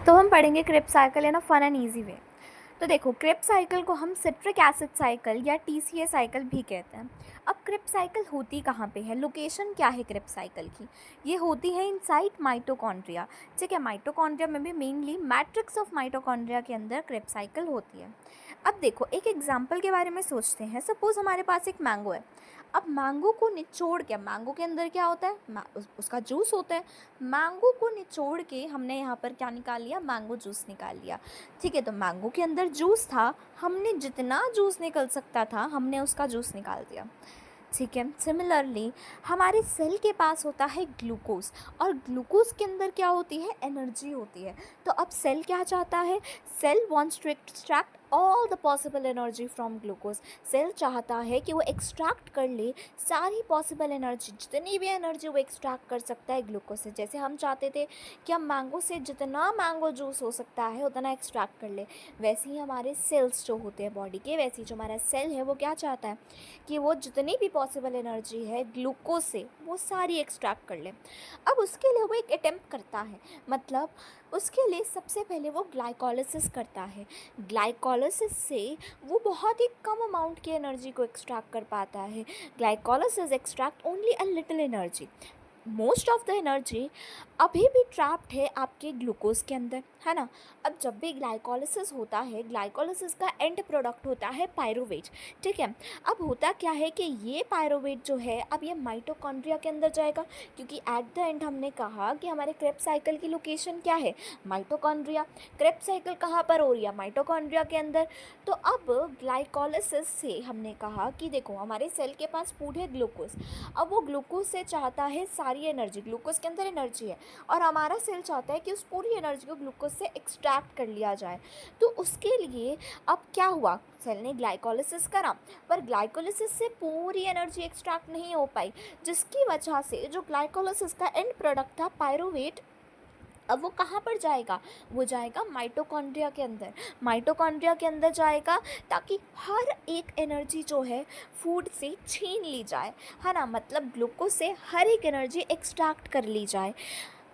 तो हम पढ़ेंगे Krebs cycle in a fun and easy way. तो देखो, क्रेब्स साइकिल को हम सिट्रिक एसिड साइकिल या टीसीए साइकिल भी कहते हैं। अब क्रेब्स साइकिल होती कहाँ पे है, लोकेशन क्या है क्रेब्स साइकिल की? ये होती है इनसाइड माइटोकॉन्ड्रिया। ठीक है, माइटोकॉन्ड्रिया में भी मेनली मैट्रिक्स ऑफ माइटोकॉन्ड्रिया के अंदर क्रेब्स साइकिल होती है। अब देखो, एक एग्जाम्पल के बारे में सोचते हैं। सपोज हमारे पास एक मैंगो है। अब मैंगो को निचोड़ के, मैंगो के अंदर क्या होता है, उसका जूस होता है। मैंगो को निचोड़ के हमने यहाँ पर क्या निकाल लिया, मैंगो जूस निकाल लिया। ठीक है, तो मैंगो के अंदर जूस था, हमने जितना जूस निकल सकता था हमने उसका जूस निकाल दिया। ठीक है, सिमिलरली हमारे सेल के पास होता है ग्लूकोज, और ग्लूकोज के अंदर क्या होती है, एनर्जी होती है। तो अब सेल क्या चाहता है, cell wants to extract all the possible energy from glucose. Cell चाहता है कि वो एक्सट्रैक्ट कर ले सारी पॉसिबल एनर्जी, जितनी भी एनर्जी वो एक्सट्रैक्ट कर सकता है ग्लूकोज से। जैसे हम चाहते थे कि हम मैंगो से जितना मैंगो जूस हो सकता है उतना एक्सट्रैक्ट कर ले, वैसे ही हमारे सेल्स जो होते हैं बॉडी के, वैसे ही जो हमारा सेल है वो क्या चाहता है कि वो जितनी भी पॉसिबल एनर्जी है ग्लूकोज से वो सारी एक्सट्रैक्ट कर ले। अब उसके लिए वो एक अटेम्प्ट करता है, मतलब उसके लिए सबसे पहले वो ग्लाइकोलिसिस करता है। ग्लाइकोलिसिस से वो बहुत ही कम अमाउंट की एनर्जी को एक्सट्रैक्ट कर पाता है। Glycolysis extract only a little energy. Most of the energy अभी भी ट्रैप्ड है आपके ग्लूकोज के अंदर, है ना। अब जब भी ग्लाइकोलिसिस होता है, ग्लाइकोलिसिस का एंड प्रोडक्ट होता है पायरुवेट। ठीक है, अब होता क्या है कि ये पायरुवेट जो है अब ये माइटोकॉन्ड्रिया के अंदर जाएगा, क्योंकि एट द एंड हमने कहा कि हमारे क्रेब्स साइकिल की लोकेशन क्या है, माइटोकॉन्ड्रिया। क्रेब्स साइकिल कहाँ पर हो रही है, माइटोकॉन्ड्रिया के अंदर। तो अब ग्लाइकोलिसिस से हमने कहा कि देखो, हमारे सेल के पास फूड है ग्लूकोज। अब वो ग्लूकोज से चाहता है सारी एनर्जी, ग्लूकोज के अंदर एनर्जी है, और हमारा सेल चाहता है कि उस पूरी एनर्जी को ग्लूकोज से एक्सट्रैक्ट कर लिया जाए। तो उसके लिए अब क्या हुआ, सेल ने ग्लाइकोलिसिस करा, पर ग्लाइकोलिसिस से पूरी एनर्जी एक्सट्रैक्ट नहीं हो पाई, जिसकी वजह से जो ग्लाइकोलिसिस का एंड प्रोडक्ट था पायरुवेट, अब वो कहाँ पर जाएगा, वो जाएगा माइटोकॉन्ड्रिया के अंदर। माइटोकॉन्ड्रिया के अंदर जाएगा ताकि हर एक एनर्जी जो है फूड से छीन ली जाए, है ना, मतलब ग्लूकोज से हर एक एनर्जी एक्सट्रैक्ट कर ली जाए।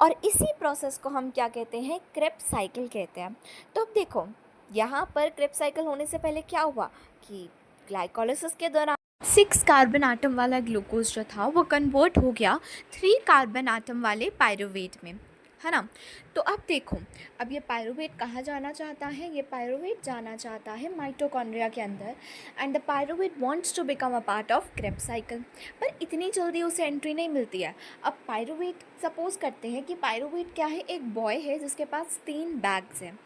और इसी प्रोसेस को हम क्या कहते हैं, क्रेब्स साइकिल कहते हैं। तो अब देखो, यहाँ पर क्रेब्स साइकिल होने से पहले क्या हुआ कि ग्लाइकोलिसिस के दौरान 6 कार्बन आटम वाला ग्लूकोज जो था वो कन्वर्ट हो गया 3 कार्बन आटम वाले पायरुवेट में, है ना। तो अब देखो, अब ये पायरुवेट कहाँ जाना चाहता है, ये पायरुवेट जाना चाहता है माइटोकॉन्ड्रिया के अंदर, and the pyruvate wants to become a part of Krebs cycle. पर इतनी जल्दी उसे एंट्री नहीं मिलती है। अब पायरुवेट, सपोज करते हैं कि पायरुवेट क्या है, एक बॉय है जिसके पास 3 बैग्स हैं।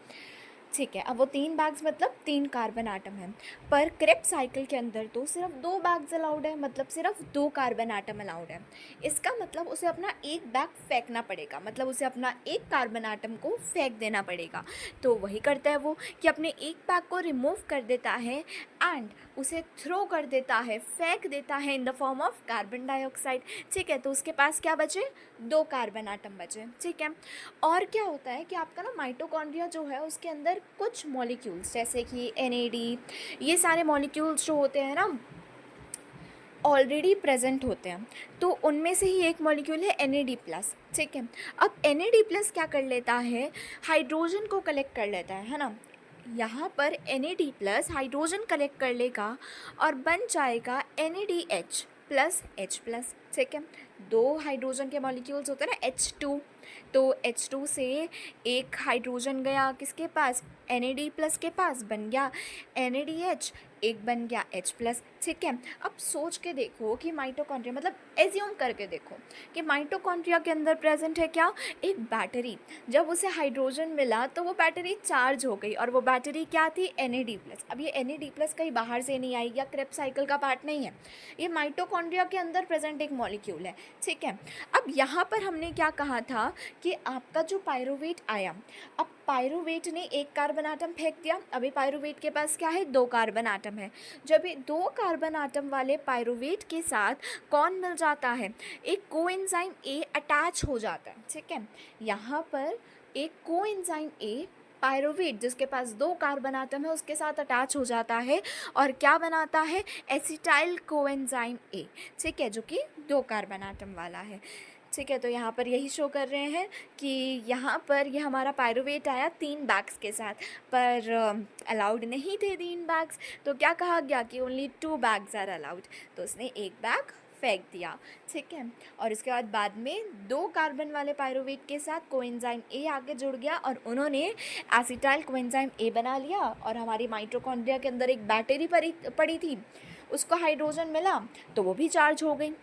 ठीक है, अब वो 3 बैग्स मतलब 3 कार्बन आटम हैं, पर क्रेब्स साइकिल के अंदर तो सिर्फ 2 बैग्स अलाउड है, मतलब सिर्फ 2 कार्बन आटम अलाउड है। इसका मतलब उसे अपना एक बैग फेंकना पड़ेगा, मतलब उसे अपना एक कार्बन आटम को फेंक देना पड़ेगा। तो वही करता है वो कि अपने एक बैग को रिमूव कर देता है एंड उसे थ्रो कर देता है, फेंक देता है इन the form of carbon dioxide. ठीक है, तो उसके पास क्या बचे, 2 कार्बन आटम बचे। ठीक है, और क्या होता है कि आपका ना माइटोकॉन्ड्रिया जो है उसके अंदर कुछ मॉलिक्यूल्स जैसे कि एनएडी, ये सारे मॉलिक्यूल्स जो होते हैं ना ऑलरेडी प्रेजेंट होते हैं। तो उनमें से ही एक मॉलिक्यूल है NAD+। ठीक है, अब NAD+ क्या कर लेता है, हाइड्रोजन को कलेक्ट कर लेता है ना। यहाँ पर NAD+ हाइड्रोजन कलेक्ट कर लेगा और बन जाएगा NADH+H+। ठीक है, 2 हाइड्रोजन के मॉलिक्यूल्स होते हैं ना, H2, तो H2 से एक हाइड्रोजन गया किसके पास, NAD+ के पास, बन गया NADH, एक बन गया H+। ठीक है, अब सोच के देखो कि माइटोकॉन्ड्रिया, मतलब एज्यूम करके देखो कि माइटोकॉन्ड्रिया के अंदर प्रेजेंट है क्या, एक बैटरी। जब उसे हाइड्रोजन मिला तो वो बैटरी चार्ज हो गई, और वो बैटरी क्या थी, NAD+। अब ये NAD+ कहीं बाहर से नहीं आई या क्रेब्स साइकिल का पार्ट नहीं है, ये माइटोकॉन्ड्रिया के अंदर प्रेजेंट एक मॉलिक्यूल है। ठीक है, अब यहाँ पर हमने क्या कहा था कि आपका जो पायरुवेट आया, अब पायरुवेट ने एक कार्बन आटम फेंक दिया, अभी पायरुवेट के पास क्या है, 2 कार्बन आटम है। जब ये 2 कार्बन आटम वाले पायरुवेट के साथ कौन मिल जाता है, एक कोएंजाइम A अटैच हो जाता है। ठीक है, यहाँ पर एक कोएंजाइम A पायरुवेट जिसके पास 2 कार्बन आटम है उसके साथ अटैच हो जाता है, और क्या बनाता है, एसिटाइल कोएंजाइम A। ठीक है, जो कि 2 कार्बन आटम वाला है। ठीक है, तो यहाँ पर यही शो कर रहे हैं कि यहाँ पर ये हमारा पायरुवेट आया 3 बैग्स के साथ, पर अलाउड नहीं थे 3 बैग्स, तो क्या कहा गया कि ओनली 2 बैग्स आर अलाउड, तो उसने एक बैग फेंक दिया। ठीक है, और उसके बाद में 2 कार्बन वाले पायरुवेट के साथ कोएंजाइम ए आके जुड़ गया और उन्होंने एसिटाइल कोएंजाइम ए बना लिया, और हमारी माइटोकॉन्ड्रिया के अंदर एक बैटरी पड़ी थी, उसको हाइड्रोजन मिला तो वो भी चार्ज हो गई।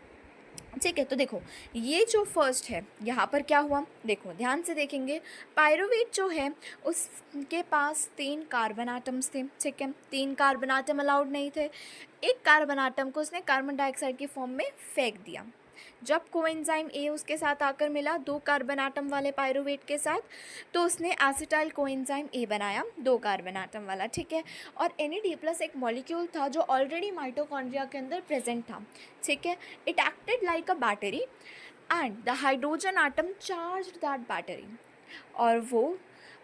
ठीक है, तो देखो ये जो फर्स्ट है यहाँ पर क्या हुआ, देखो ध्यान से देखेंगे, पायरुवेट जो है उसके पास 3 कार्बन आटम्स थे। ठीक है, 3 कार्बन आटम अलाउड नहीं थे, एक कार्बन आटम को उसने कार्बन डाइऑक्साइड की फॉर्म में फेंक दिया। जब कोएंजाइम ए उसके साथ आकर मिला 2 कार्बन आटम वाले पायरुवेट के साथ, तो उसने एसिटाइल कोएंजाइम ए बनाया 2 कार्बन आटम वाला। ठीक है, और NAD+ एक मॉलिक्यूल था जो ऑलरेडी माइटोकॉन्ड्रिया के अंदर प्रेजेंट था। ठीक है, it acted like a battery and the hydrogen atom charged that battery, और वो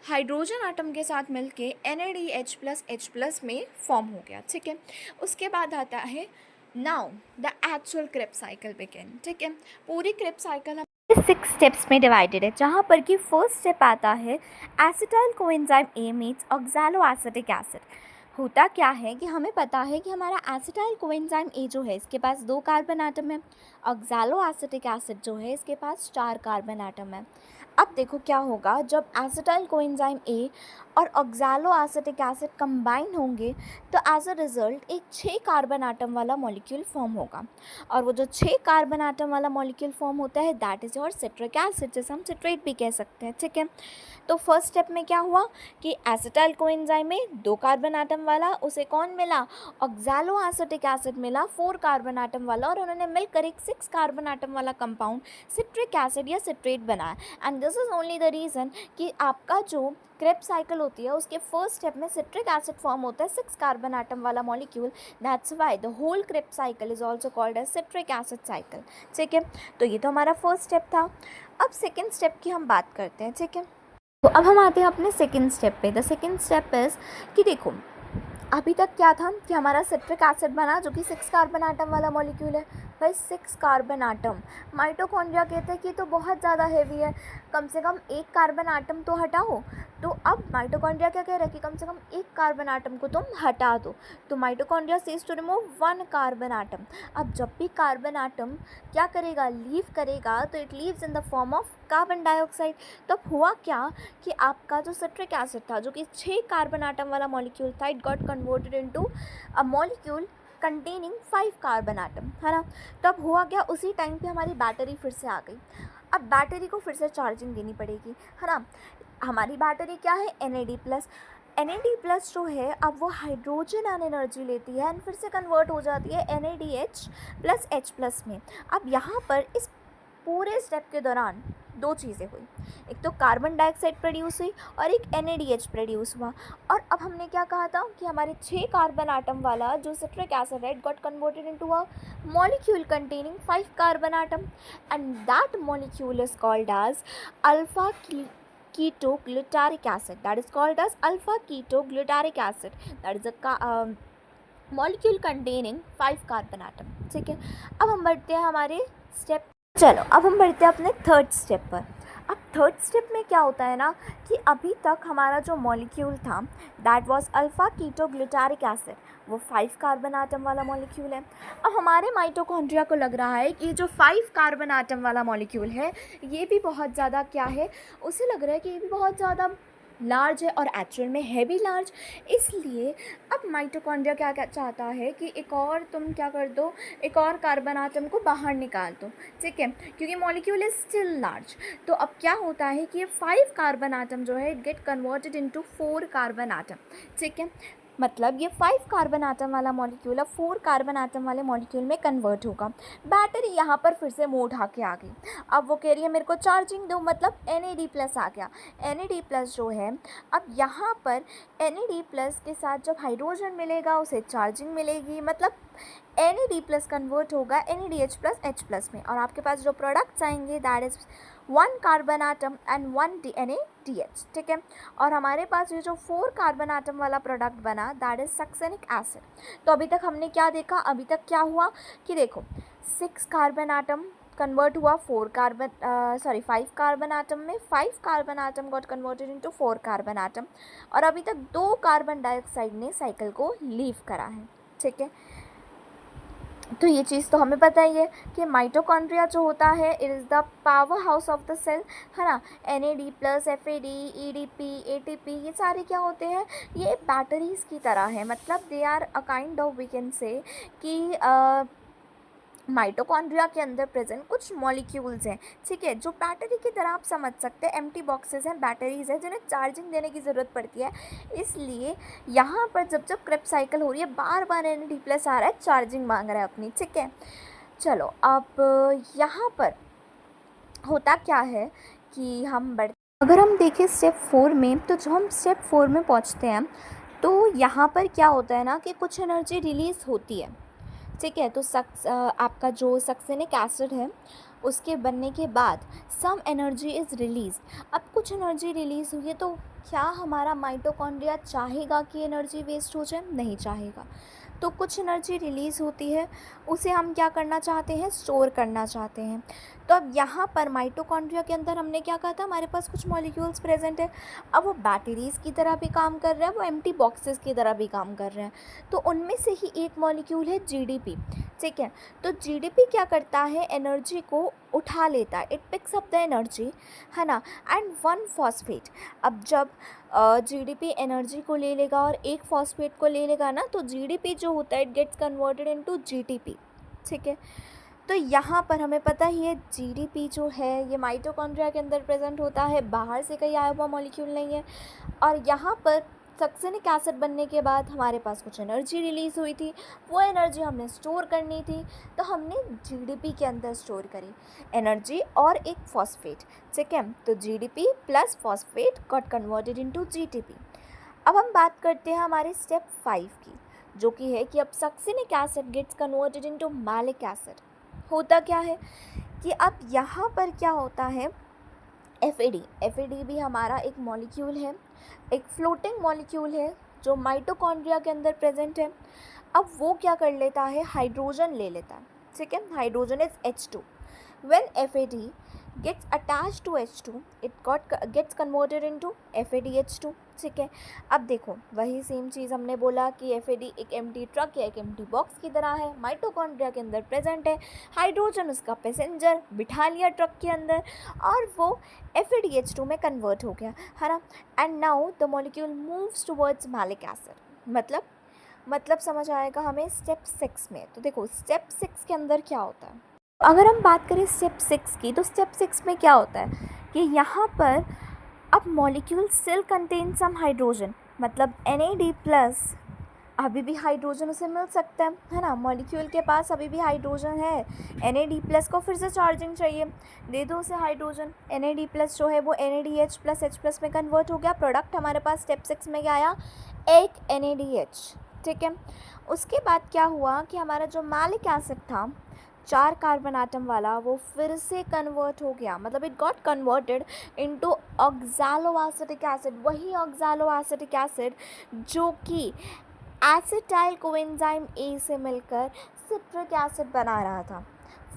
हाइड्रोजन आटम के साथ मिलके NADH+H+ में फॉर्म हो गया। ठीक है, उसके बाद आता है now the actual Krebs cycle begin. ठीक है, पूरी क्रेब्स साइकिल हम 6 स्टेप्स में डिवाइडेड है, जहाँ पर कि फर्स्ट स्टेप आता है acetyl coenzyme A meets oxalo acetic acid. होता क्या है कि हमें पता है कि हमारा एसिटाइल कोएंजाइम ए जो है इसके पास 2 कार्बन आटम है, ऑक्सैलो एसिटिक एसिड जो है इसके पास 4 कार्बन आटम है। अब देखो क्या होगा, जब एसिटाइल कोएंजाइम ए और ऑक्सैलो एसिटिक एसिड कंबाइन होंगे तो एज अ रिज़ल्ट एक 6 कार्बन आटम वाला मॉलिक्यूल फॉर्म होगा, और वो जो 6 कार्बन आटम वाला मॉलिक्यूल फॉर्म होता है that is your citric acid, जैसे हम सिट्रेट भी कह सकते हैं। ठीक है, तो फर्स्ट स्टेप में क्या हुआ कि एसिटाइल कोएंजाइम में 2 कार्बन आटम वाला, उसे कौन मिला, ऑक्सैलो एसिटिक एसिड मिला 4 कार्बन आटम वाला, और उन्होंने मिलकर एक 6 कार्बन आटम वाला कंपाउंड सिट्रिक एसिड या सिट्रेट बनाया। And this is only the reason कि आपका जो क्रेब्स साइकिल होती है उसके फर्स्ट स्टेप में सिट्रिक एसिड फॉर्म होता है 6 कार्बन आटम वाला molecule, that's why the whole Krebs cycle is also called as citric acid cycle. ठीक है, तो ये तो हमारा फर्स्ट स्टेप था। अब सेकेंड स्टेप की हम बात करते हैं। ठीक है, तो अब हम आते हैं अपने सेकेंड स्टेप पे। द सेकेंड स्टेप इज़ कि देखो अभी तक क्या था कि हमारा सिट्रिक एसिड बना जो कि 6 कार्बन आटम वाला मॉलिक्यूल है। भाई 6 कार्बन आटम, माइटोकॉन्ड्रिया कहते हैं कि तो बहुत ज़्यादा हेवी है, कम से कम 1 कार्बन आटम तो हटाओ। तो अब माइटोकॉन्ड्रिया क्या कह रहा है कि कम से कम 1 कार्बन आटम को तुम हटा दो, तो mitochondria says to remove 1 carbon atom. अब जब भी कार्बन आटम क्या करेगा, लीव करेगा, तो it leaves in the form of carbon dioxide. तब हुआ क्या कि आपका जो सिट्रिक एसिड था जो कि 6 कार्बन आटम वाला मॉलिक्यूल था, it got converted into a molecule containing 5 carbon atom, है ना। तब हुआ क्या, उसी टाइम पे हमारी बैटरी फिर से आ गई। अब बैटरी को फिर से चार्जिंग देनी पड़ेगी, है ना। हमारी बैटरी क्या है, NAD+। NAD+ जो है अब वो हाइड्रोजन एंड एनर्जी लेती है एंड फिर से कन्वर्ट हो जाती है NADH+H+ में। अब यहाँ पर इस पूरे स्टेप के दौरान 2 चीज़ें हुई, एक तो कार्बन डाइऑक्साइड प्रोड्यूस हुई और एक NADH प्रोड्यूस हुआ। और अब हमने क्या कहा था कि हमारे 6 कार्बन आटम वाला जो सिट्रिक एसिड है got converted into a molecule containing 5 carbon atom, and that molecule is called as alpha ketoglutarate acid, that is called as alpha ketoglutarate acid, that is a molecule containing 5 carbon atom. ठीक है, अब हम बढ़ते हैं हमारे step, चलो अब हम बढ़ते हैं अपने थर्ड स्टेप पर। अब थर्ड स्टेप में क्या होता है ना कि अभी तक हमारा जो मॉलिक्यूल था that was alpha ketoglutaric acid, वो 5 कार्बन आटम वाला मॉलिक्यूल है। अब हमारे माइटोकॉन्ड्रिया को लग रहा है कि जो 5 कार्बन आटम वाला मॉलिक्यूल है ये भी बहुत ज़्यादा क्या है, उसे लग रहा है कि ये भी बहुत ज़्यादा लार्ज है, और एक्चुअल में है भी लार्ज। इसलिए अब माइटोकॉन्ड्रिया क्या क्या चाहता है कि एक और तुम क्या कर दो, एक और कार्बन आटम को बाहर निकाल दो। ठीक है, क्योंकि मॉलिक्यूल इज स्टिल लार्ज। तो अब क्या होता है कि ये 5 कार्बन आटम जो है it get converted into 4 carbon atom. ठीक है, मतलब ये 5 कार्बन आटम वाला मॉलिक्यूल अब 4 कार्बन आटम वाले मॉलिक्यूल में कन्वर्ट होगा। बैटरी यहाँ पर फिर से मुँह उठा के आ गई, अब वो कह रही है मेरे को चार्जिंग दो, मतलब NAD+ आ गया। NAD+ जो है अब यहाँ पर NAD+ के साथ जब हाइड्रोजन मिलेगा उसे चार्जिंग मिलेगी, मतलब NAD+ कन्वर्ट होगा NADH+H+ में, और आपके पास जो प्रोडक्ट्स आएंगे that is 1 carbon atom and 1 NADH। ठीक है, और हमारे पास ये जो 4 कार्बन आटम वाला प्रोडक्ट बना दैट इज़ सक्सेनिक एसिड। तो अभी तक हमने क्या देखा, अभी तक क्या हुआ कि देखो 6 कार्बन आटम कन्वर्ट हुआ 5 कार्बन आटम में, 5 carbon atom got converted into 4 carbon atom, और अभी तक 2 कार्बन डाइऑक्साइड ने साइकिल को लीव करा है। ठीक है, तो ये चीज़ तो हमें पता ही है कि माइटोकॉन्ड्रिया जो होता है it is the power house of the cell, है ना। NAD plus, FAD, EDP, ATP, ये सारे क्या होते हैं, ये बैटरीज़ की तरह है। मतलब they are a kind of, we can say कि माइटोकॉन्ड्रिया के अंदर प्रेजेंट कुछ मॉलिक्यूल्स हैं, ठीक है, जो बैटरी की तरह आप समझ सकते हैं, एम्प्टी बॉक्सेस हैं, बैटरीज हैं, जिन्हें चार्जिंग देने की ज़रूरत पड़ती है। इसलिए यहाँ पर जब जब क्रेब्स साइकिल हो रही है, बार बार NAD+ आ रहा है, चार्जिंग मांग रहा है अपनी। ठीक है, चलो अब यहाँ पर होता क्या है कि अगर हम देखें स्टेप 4 में, तो जो हम स्टेप 4 में पहुँचते हैं तो यहाँ पर क्या होता है ना कि कुछ एनर्जी रिलीज़ होती है। ठीक है, तो आपका जो सक्सेनिक एसिड है उसके बनने के बाद सम एनर्जी इज़ रिलीज। अब कुछ एनर्जी रिलीज़ हुई है, तो क्या हमारा माइटोकॉन्ड्रिया चाहेगा कि एनर्जी वेस्ट हो जाए? नहीं चाहेगा। तो कुछ एनर्जी रिलीज़ होती है, उसे हम क्या करना चाहते हैं, स्टोर करना चाहते हैं। तो अब यहाँ पर माइटोकॉन्ड्रिया के अंदर हमने क्या कहा था, हमारे पास कुछ मॉलिक्यूल्स प्रेजेंट है। अब वो बैटरीज़ की तरह भी काम कर रहे हैं, वो एम्प्टी बॉक्सेस की तरह भी काम कर रहे हैं। तो उनमें से ही एक मॉलिक्यूल है GDP। ठीक है, तो GDP क्या करता है, एनर्जी को उठा लेता है, it picks up the energy, है ना, एंड 1 फॉस्फेट। अब जब GDP एनर्जी को ले लेगा और एक फॉस्फेट को ले लेगा ना, तो GDP जो होता है it gets converted into GTP। ठीक है, तो यहाँ पर हमें पता ही है GDP जो है ये माइटोकॉन्ड्रिया के अंदर प्रेजेंट होता है, बाहर से कहीं आया हुआ मॉलिक्यूल नहीं है। और यहाँ पर सक्सेनिक एसिड बनने के बाद हमारे पास कुछ एनर्जी रिलीज़ हुई थी, वो एनर्जी हमने स्टोर करनी थी, तो हमने GDP के अंदर स्टोर करी एनर्जी और एक फॉस्फेट। ठीक है, तो GDP plus phosphate got converted into GTP। अब हम बात करते हैं हमारे स्टेप 5 की, जो कि है कि अब succinic acid gets converted into malic acid. होता क्या है कि अब यहाँ पर क्या होता है, FAD भी हमारा एक मॉलिक्यूल है, एक फ्लोटिंग मॉलिक्यूल है जो माइटोकॉन्ड्रिया के अंदर प्रेजेंट है। अब वो क्या कर लेता है, हाइड्रोजन ले लेता है। ठीक है, hydrogen is H2। When FAD gets attached to H2, it gets converted into FADH2। ठीक है, अब देखो वही सेम चीज़ हमने बोला कि FAD एक एम्प्टी ट्रक या एक एम्प्टी बॉक्स की तरह है, माइटोकॉन्ड्रिया के अंदर प्रेजेंट है, हाइड्रोजन उसका पैसेंजर बिठा लिया ट्रक के अंदर और वो FADH2 में कन्वर्ट हो गया, है ना। And now the molecule moves towards malic acid. मतलब समझ आएगा हमें स्टेप 6 में। तो देखो स्टेप 6 के अंदर क्या होता है, अगर हम बात करें स्टेप 6 की, तो स्टेप 6 में क्या होता है कि यहाँ पर अब molecule still contain some hydrogen, मतलब NAD+ अभी भी हाइड्रोजन उसे मिल सकता है ना, मॉलिक्यूल के पास अभी भी हाइड्रोजन है। NAD+ को फिर से चार्जिंग चाहिए, दे दो उसे हाइड्रोजन। NAD+ जो है वो NADH+H+ में कन्वर्ट हो गया। प्रोडक्ट हमारे पास स्टेप 6 में क्या आया, एक NADH। ठीक है, उसके बाद क्या हुआ कि हमारा जो मैलिक एसिड था 4 कार्बन आटम वाला, वो फिर से कन्वर्ट हो गया, मतलब it got converted into oxaloacetic acid. वही ऑक्सैलोएसिटिक एसिड जो कि एसिटाइल कोएंजाइम A से मिलकर सिट्रिक एसिड बना रहा था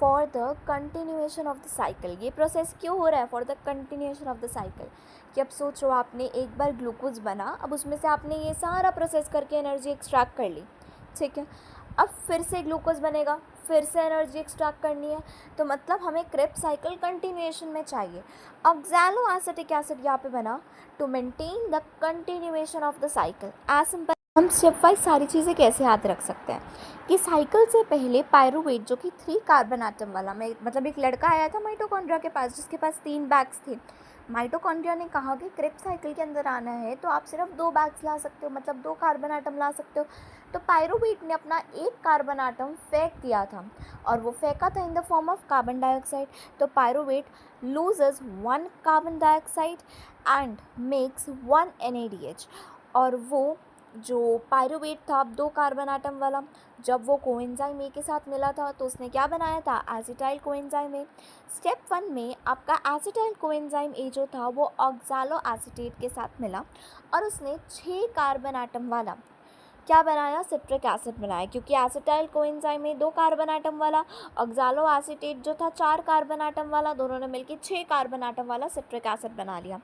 for the continuation of the cycle. ये प्रोसेस क्यों हो रहा है, for the continuation of the cycle, कि अब सोचो आपने एक बार ग्लूकोज बना, अब उसमें से आपने ये सारा प्रोसेस करके एनर्जी एक्सट्रैक्ट कर ली। ठीक है, अब फिर से ग्लूकोज बनेगा, फिर से एनर्जी एक्सट्रैक्ट करनी है, तो मतलब हमें क्रेब्स साइकिल कंटिन्यूएशन में चाहिए। ऑक्सैलोएसिटिक एसिड यहाँ पे बना to maintain the continuation of the cycle. As simple हम स्टेप वाइज सारी चीज़ें कैसे याद रख सकते हैं कि साइकिल से पहले पायरुवेट जो कि 3 कार्बन आटम वाला, मैं मतलब एक लड़का आया था माइटोकॉन्ड्रिया के पास जिसके पास 3 बैग्स थे। माइटोकॉन्ड्रिया ने कहा कि क्रेब्स साइकिल के अंदर आना है तो आप सिर्फ 2 बैग्स ला सकते हो, मतलब 2 कार्बन आटम ला सकते हो। तो पायरुवेट ने अपना एक कार्बन आटम फेंक दिया था और वो फेंका था in the form of carbon dioxide. तो pyruvate loses 1 carbon dioxide and makes 1 NADH। और वो जो पायरुवेट था 2 कार्बन आटम वाला, जब वो कोएंजाइम ए के साथ मिला था तो उसने क्या बनाया था, एसिटाइल कोएंजाइम ए। स्टेप 1 में आपका एसिटाइल कोएंजाइम ए जो था वो ऑक्सैलो एसीटेट के साथ मिला और उसने 6 कार्बन आटम वाला क्या बनाया, सिट्रिक एसिड बनाया, क्योंकि एसिटाइल कोएंजाइम में 2 कार्बन आटम वाला, ऑक्सैलो एसीटेट जो था 4 कार्बन आटम वाला, दोनों ने मिलकर 6 कार्बन आटम वाला सिट्रिक एसिड बना लिया।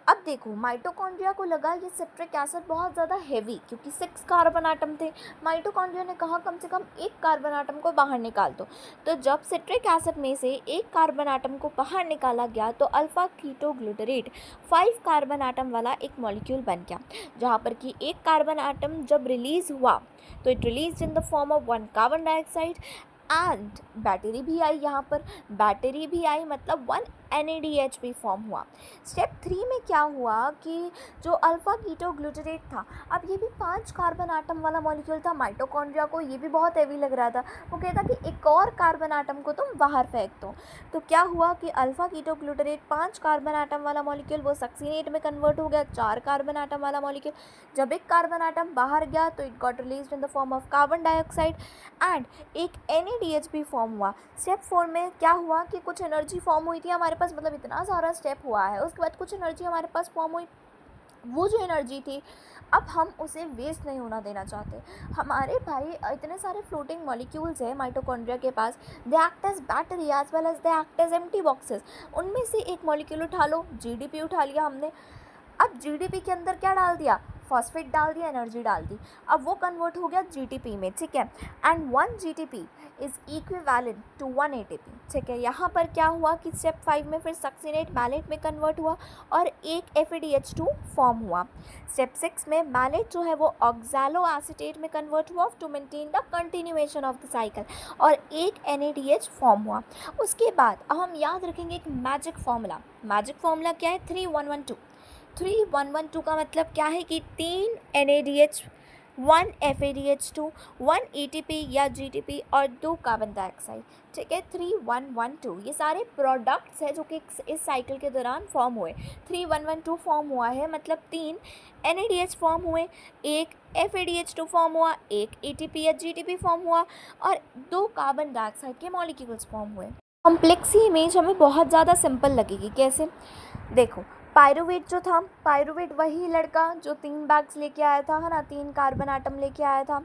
अब देखो माइटोकॉन्ड्रिया को लगा ये सिट्रिक एसिड बहुत ज़्यादा हेवी, क्योंकि 6 कार्बन आटम थे। माइटोकॉन्ड्रिया ने कहा कम से कम 1 कार्बन आटम को बाहर निकाल दो। तो जब सिट्रिक एसिड में से 1 कार्बन आटम को बाहर निकाला गया तो अल्फा कीटोग्लूटरेट 5 कार्बन आटम वाला एक मॉलिक्यूल बन गया, जहाँ पर कि 1 कार्बन आटम जब रिलीज़ हुआ तो it release in the form of 1 carbon dioxide and battery भी आई। यहाँ पर बैटरी भी आई मतलब 1 NADH भी फॉर्म हुआ। स्टेप 3 में क्या हुआ कि जो अल्फा कीटोग्लूटरेट था, अब ये भी 5 कार्बन आटम वाला मॉलिक्यूल था। माइटोकॉन्ड्रिया को ये भी बहुत हेवी लग रहा था, वो कहता कि एक और कार्बन आटम को तुम बाहर फेंक दो। तो क्या हुआ कि अल्फा कीटोग्लूटरेट 5 कार्बन आटम वाला मॉलिक्यूल वो सक्सीनेट में कन्वर्ट हो गया 4 कार्बन आटम वाला मॉलिक्यूल। जब एक कार्बन आटम बाहर गया तो it got released in the form of carbon dioxide and एक NADH भी फॉर्म हुआ। स्टेप 4 में क्या हुआ कि कुछ एनर्जी फॉर्म हुई थी हमारे पास, मतलब इतना सारा स्टेप हुआ है, उसके बाद कुछ एनर्जी हमारे पास फॉर्म हुई। वो जो एनर्जी थी अब हम उसे वेस्ट नहीं होना देना चाहते। हमारे भाई इतने सारे फ्लोटिंग मॉलिक्यूल्स हैं माइटोकॉन्ड्रिया के पास, they act as battery as well as they act as empty boxes. उनमें से एक मॉलिक्यूल उठा लो, GDP उठा लिया हमने। अब GDP के अंदर क्या डाल दिया, फॉस्फेट डाल दिया, एनर्जी डाल दी। अब वो कन्वर्ट हो गया GTP में, ठीक है। And 1 GTP is equivalent to 1 ATP, ठीक है। यहाँ पर क्या हुआ कि स्टेप 5 में फिर सक्सीनेट मैलेट में कन्वर्ट हुआ और एक FADH2 फॉर्म हुआ। स्टेप 6 में मैलेट जो है वो ऑक्सैलो एसीटेट में कन्वर्ट हुआ to maintain the continuation of the cycle और एक NADH फॉर्म हुआ। उसके बाद अब हम याद रखेंगे एक मैजिक फार्मूला क्या है, 3112। 3112 का मतलब क्या है कि 3 NADH, 1 FADH2, 1 ATP या GTP और 2 कार्बन डाइऑक्साइड, ठीक है। 3112 ये सारे प्रोडक्ट्स हैं जो कि इस साइकिल के दौरान फॉर्म हुए। 3112 फॉर्म हुआ है मतलब 3 NADH फॉर्म हुए, एक FADH2 फॉर्म हुआ, एक ATP या GTP फॉर्म हुआ और 2 कार्बन डाइऑक्साइड के मॉलिक्यूल्स फॉर्म हुए। कॉम्प्लेक्स ही इमेज हमें बहुत ज़्यादा सिंपल लगेगी। कैसे, देखो पायरुवेट जो था, पायरुवेट वही लड़का जो 3 बैग्स लेके आया था, है ना, 3 कार्बन आटम लेके आया था।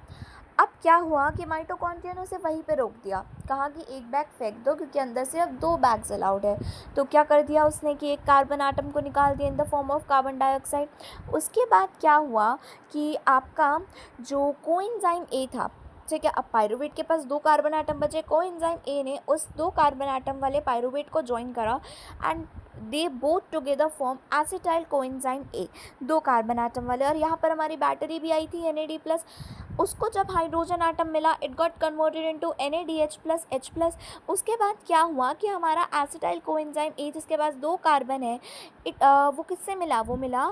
अब क्या हुआ कि माइटोकॉन्ड्रिया ने उसे वहीं पे रोक दिया, कहा कि एक बैग फेंक दो क्योंकि अंदर से अब 2 बैग्स अलाउड है। तो क्या कर दिया उसने कि एक कार्बन आटम को निकाल दिया इन the form of carbon dioxide. उसके बाद क्या हुआ कि आपका जो कोएंजाइम A था, ठीक है, अब पायरुवेट के पास 2 कार्बन आटम बचे, कोएंजाइम A ने उस 2 कार्बन आटम वाले पायरुवेट को ज्वाइन करा and they both together form acetyl coenzyme A, 2 carbon atom वाले। और यहाँ पर हमारी बैटरी भी आई थी NAD+, उसको जब हाइड्रोजन आटम मिला it got converted into NADH+H+। उसके बाद क्या हुआ कि हमारा एसिटाइल कोएंजाइम A जिसके पास 2 कार्बन है, वो किससे मिला, वो मिला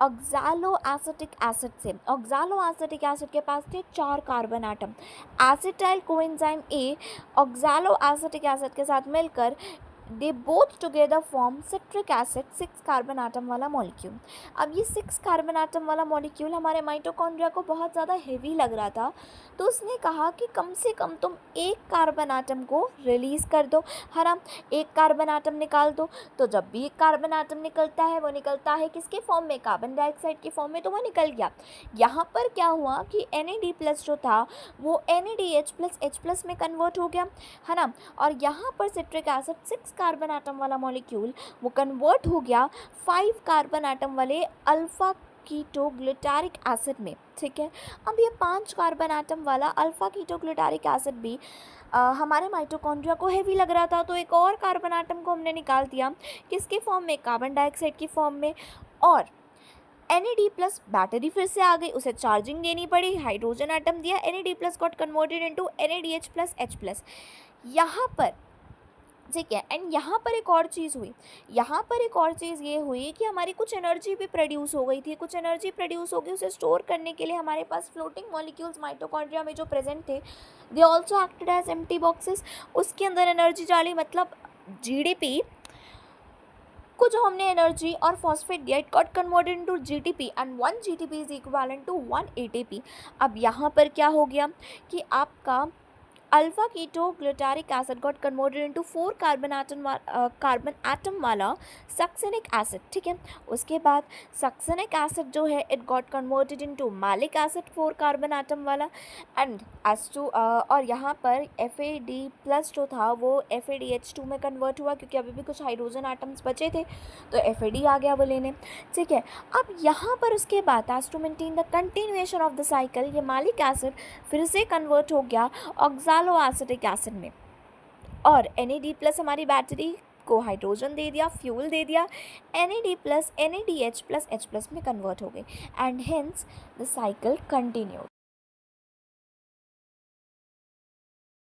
ऑक्सैलो एसिटिक एसिड से। ऑक्सैलो एसिटिक एसिड के पास थे 4 carbon atom. Acetyl coenzyme A oxaloacetic acid के साथ मिलकर they both together form citric acid, 6 carbon atom वाला मॉलिक्यूल। अब ये 6 कार्बन आटम वाला मॉलिक्यूल हमारे माइटोकॉन्ड्रिया को बहुत ज़्यादा हेवी लग रहा था, तो उसने कहा कि कम से कम तुम 1 कार्बन आटम को रिलीज़ कर दो, है ना, 1 कार्बन आटम निकाल दो। तो जब भी 1 कार्बन आटम निकलता है वो निकलता है किसके फॉर्म में, कार्बन डाइऑक्साइड के फॉर्म में, तो वो निकल गया। यहाँ पर क्या हुआ कि NAD+ जो था वो NADH+H+ में कन्वर्ट हो गया, है ना, और यहाँ पर सिट्रिक एसिड 6 कार्बन आटम वाला मॉलिक्यूल वो कन्वर्ट हो गया 5 कार्बन आटम वाले अल्फा कीटोग्लूटारिक एसिड में, ठीक है। अब ये 5 कार्बन आटम वाला अल्फा कीटोग्लूटारिक एसिड भी हमारे माइटोकॉन्ड्रिया को हेवी लग रहा था, तो एक और कार्बन आटम को हमने निकाल दिया, किसके फॉर्म में, कार्बन डाइऑक्साइड की फॉर्म में। और NAD+ बैटरी फिर से आ गई, उसे चार्जिंग देनी पड़ी, हाइड्रोजन आटम दिया, NAD+ got converted into NADH+H+। यहाँ पर ठीक है, एंड यहाँ पर एक और चीज़ हुई, यहाँ पर एक और चीज़ ये हुई कि हमारी कुछ एनर्जी भी प्रोड्यूस हो गई थी, कुछ एनर्जी प्रोड्यूस हो गई, उसे स्टोर करने के लिए हमारे पास फ्लोटिंग मॉलिक्यूल्स माइटोकॉन्ड्रिया में जो प्रेजेंट थे they also acted as empty boxes. उसके अंदर एनर्जी डाली, मतलब GDP को जो हमने एनर्जी और फॉस्फेट दिया it got converted into GTP and 1 GTP is equivalent to 1 ATP। अब यहाँ पर क्या हो गया कि आपका alpha keto glutaric acid got converted into 4 carbon atom वाला सक्सेनिक एसिड, ठीक है। उसके बाद सक्सेनिक एसिड जो है it got converted into malic acid 4 carbon atom वाला, एंड एस टू, और यहाँ पर FAD+ जो था वो FADH2 में कन्वर्ट हुआ, क्योंकि अभी भी कुछ हाइड्रोजन आटम्स बचे थे तो FAD आ गया वो लेने, ठीक है। अब यहाँ पर उसके बाद as to maintain the continuation of the cycle ये मैलिक एसिड फिर से कन्वर्ट हो गया ऑक्सालो एसिटिक एसिड में, और NAD+ हमारी बैटरी को हाइड्रोजन दे दिया, फ्यूल दे दिया, NAD+ NADH+ H+ में कन्वर्ट हो गई, and hence the cycle continued.